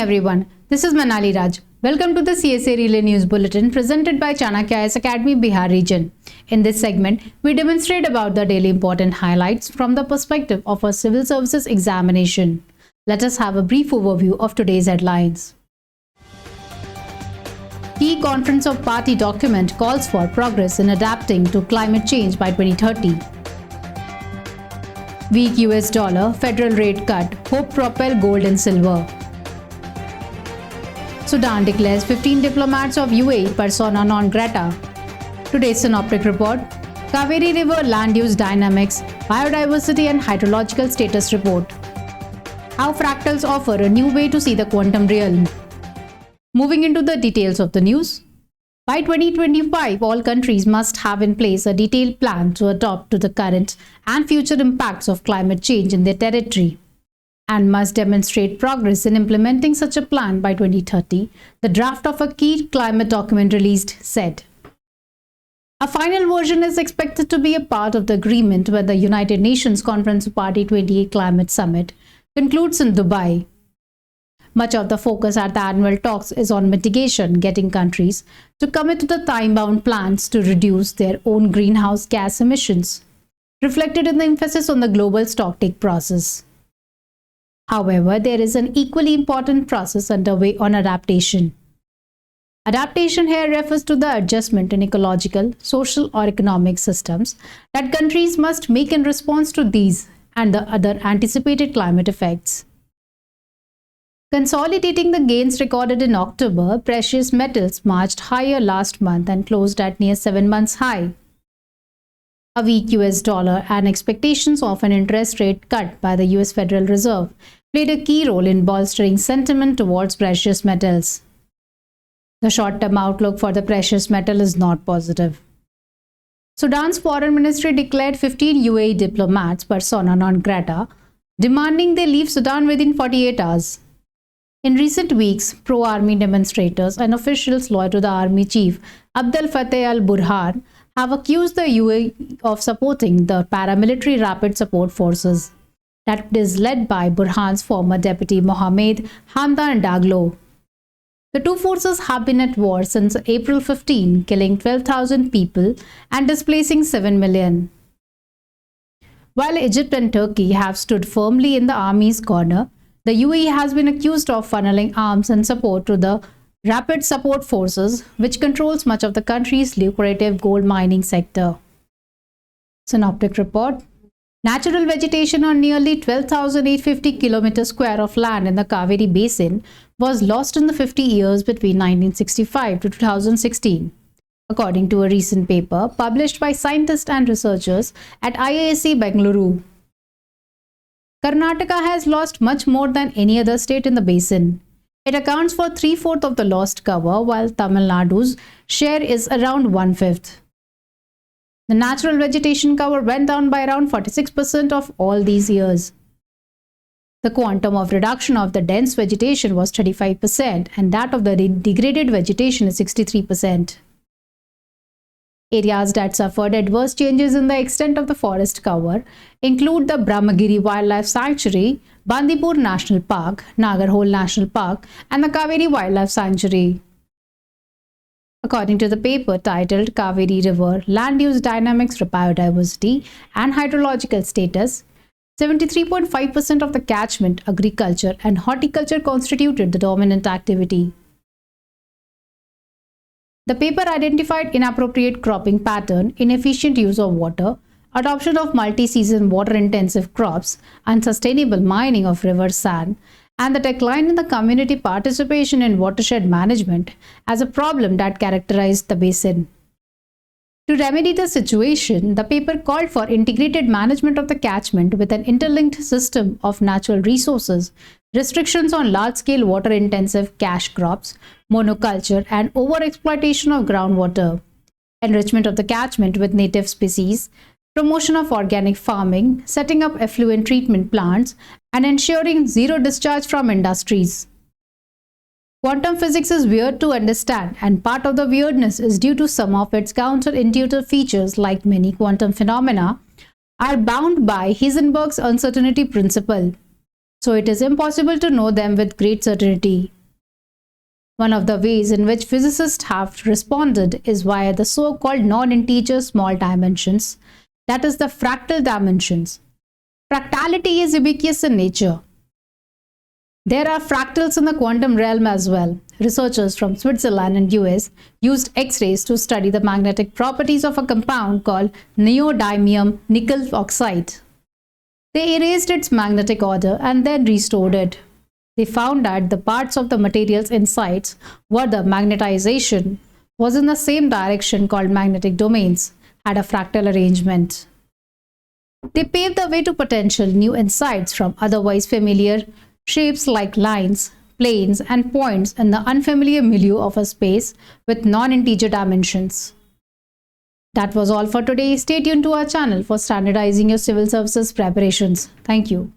everyone, this is Manali Raj. Welcome to the CSA Relay News Bulletin presented by Chanakya IAS Academy Bihar region. In this segment, we demonstrate about the daily important highlights from the perspective of a civil services examination. Let us have a brief overview of today's headlines. Key Conference of Party document calls for progress in adapting to climate change by 2030. Weak US dollar, federal rate cut, hope propel gold and silver. Sudan declares 15 diplomats of UAE persona non grata. Today's synoptic report, Kaveri River land use dynamics, biodiversity and hydrological status report. How fractals offer a new way to see the quantum realm. Moving into the details of the news. By 2025, all countries must have in place a detailed plan to adapt to the current and future impacts of climate change in their territory, and must demonstrate progress in implementing such a plan by 2030, the draft of a key climate document released said. A final version is expected to be a part of the agreement when the United Nations Conference of Party 28 Climate Summit concludes in Dubai. Much of the focus at the annual talks is on mitigation, getting countries to commit to the time-bound plans to reduce their own greenhouse gas emissions, reflected in the emphasis on the global stocktake process. However, there is an equally important process underway on adaptation. Adaptation here refers to the adjustment in ecological, social or economic systems that countries must make in response to these and the other anticipated climate effects. Consolidating the gains recorded in October, precious metals marched higher last month and closed at near 7 months high. A weak US dollar and expectations of an interest rate cut by the US Federal Reserve played a key role in bolstering sentiment towards precious metals. The short-term outlook for the precious metal is not positive. Sudan's foreign ministry declared 15 UAE diplomats persona non grata, demanding they leave Sudan within 48 hours. In recent weeks, pro-army demonstrators and officials loyal to the army chief Abdel Fattah al-Burhan have accused the UAE of supporting the paramilitary rapid support forces that is led by Burhan's former deputy Mohammed Hamdan Daglo. The two forces have been at war since April 15, killing 12,000 people and displacing 7 million. While Egypt and Turkey have stood firmly in the army's corner, the UAE has been accused of funneling arms and support to the Rapid Support Forces, which controls much of the country's lucrative gold mining sector. Synoptic report. Natural vegetation on nearly 12,850 km² of land in the Kaveri Basin was lost in the 50 years between 1965 to 2016, according to a recent paper published by scientists and researchers at IASC Bengaluru. Karnataka has lost much more than any other state in the basin. It accounts for 3/4 of the lost cover, while Tamil Nadu's share is around 1/5. The natural vegetation cover went down by around 46% of all these years. The quantum of reduction of the dense vegetation was 35%, and that of the degraded vegetation is 63%. Areas that suffered adverse changes in the extent of the forest cover include the Brahmagiri Wildlife Sanctuary, Bandipur National Park, Nagarhole National Park, and the Kaveri Wildlife Sanctuary. According to the paper titled Kaveri River Land Use Dynamics, Biodiversity and Hydrological Status, 73.5% of the catchment, agriculture and horticulture constituted the dominant activity. The paper identified inappropriate cropping pattern, inefficient use of water, adoption of multi-season water-intensive crops, unsustainable mining of river sand, and the decline in the community participation in watershed management as a problem that characterized the basin. To remedy the situation, the paper called for integrated management of the catchment with an interlinked system of natural resources, restrictions on large-scale water-intensive cash crops, monoculture, and overexploitation of groundwater, enrichment of the catchment with native species, promotion of organic farming, setting up effluent treatment plants, and ensuring zero discharge from industries. Quantum physics is weird to understand, and part of the weirdness is due to some of its counterintuitive features, like many quantum phenomena, are bound by Heisenberg's uncertainty principle. So it is impossible to know them with great certainty. One of the ways in which physicists have responded is via the so-called non-integer small dimensions, that is the fractal dimensions. Fractality is ubiquitous in nature. There are fractals in the quantum realm as well. Researchers from Switzerland and US used X-rays to study the magnetic properties of a compound called neodymium nickel oxide. They erased its magnetic order and then restored it. They found that the parts of the materials inside where the magnetization was in the same direction called magnetic domains had a fractal arrangement. They paved the way to potential new insights from otherwise familiar shapes like lines, planes, and points in the unfamiliar milieu of a space with non-integer dimensions. That was all for today. Stay tuned to our channel for standardizing your civil services preparations. Thank you.